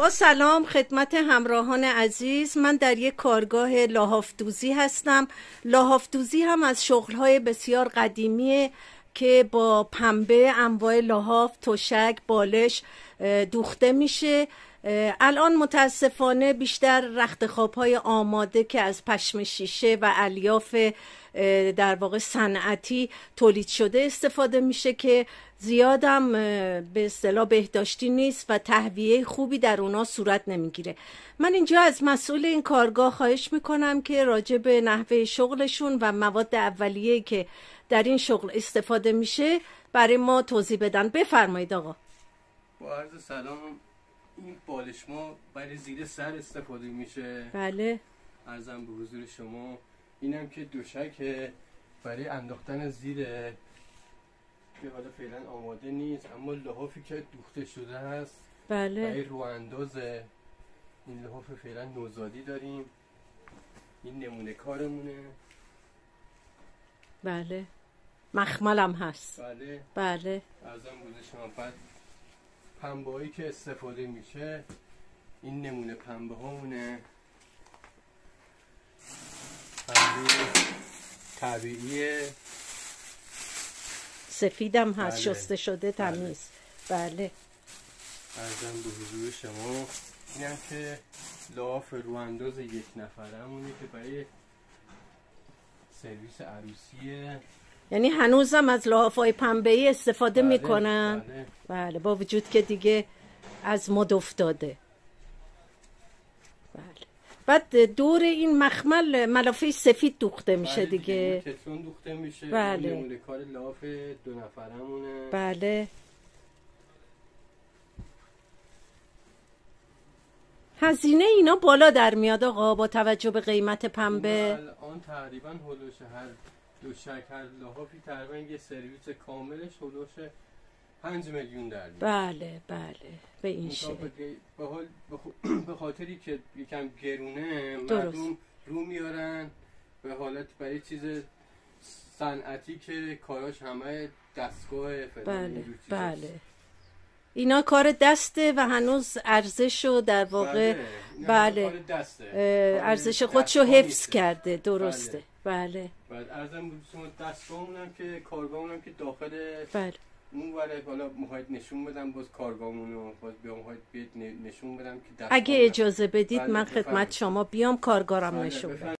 با سلام خدمت همراهان عزیز. من در یک کارگاه لاحاف‌دوزی هستم. لاحاف‌دوزی هم از شغل‌های بسیار قدیمیه که با پنبه، انواع لحاف، تشک، بالش دوخته میشه. الان متاسفانه بیشتر رختخواب‌های آماده که از پشم شیشه و الیاف در واقع صنعتی تولید شده استفاده میشه که زیادم به اصطلاح بهداشتی نیست و تهویه خوبی در اونا صورت نمیگیره. من اینجا از مسئول این کارگاه خواهش میکنم که راجع به نحوه شغلشون و مواد اولیه‌ای که در این شغل استفاده میشه برای ما توضیح بدن. بفرمایید آقا. با عرض سلام، این بالش ما برای زیر سر استفاده میشه. بله. عرضم به حضور شما اینم که دوشک برای انداختن زیره که حالا فعلا آماده نیست، اما لحافی که دوخته شده هست بله. برای رو اندازه. این لحاف فعلا نوزادی داریم. این نمونه کارمونه. بله. مخملم هست. بله. بله. عرضم به شما بعد پنبه‌ای که استفاده میشه این نمونه پنبه هامونه. پنبه طبیعیه، سفیدم هست. بله. شسته شده تمیز. بله. عرضم به حضور شما اینم که لحاف رو انداز یک نفرمونه که برای سرویس عروسیه. یعنی هنوزم از لحاف‌های پنبه‌ای استفاده بله، میکنن. بله. بله، با وجود که دیگه از مد افتاده. بله. بعد دور این مخمل ملافه سفید دوخته میشه. بله دیگه تترون دوخته میشه. بله. نمونه کار لحاف دو نفرمونه. بله. هزینه اینا بالا در میاد آقا با توجه به قیمت پنبه. الان تقریبا هلوش هر دو شکل لحافی تقریبا یه سرویس کاملش هلوش 5 میلیون در میاد. بله بله، به این شکل. به خاطری که یکم گرونه درست. مردم رو میارن به حالت برای چیز صنعتی که کاراش همه دستگاه فلان. بله بله. اینا کار دسته و هنوز ارزشو در واقع بله ارزش خودشو حفظ کرده. درسته. بله. بعد ارزم شما دستگاهمونم که کارگاهمونم که داخل بله. اون وره حالا میخواید نشون بدم باز کارگاهمونو باز میخواید نشون بدم که اگه اجازه بدید بله. من خدمت شما بیام کارگارم بله. نشون بدم.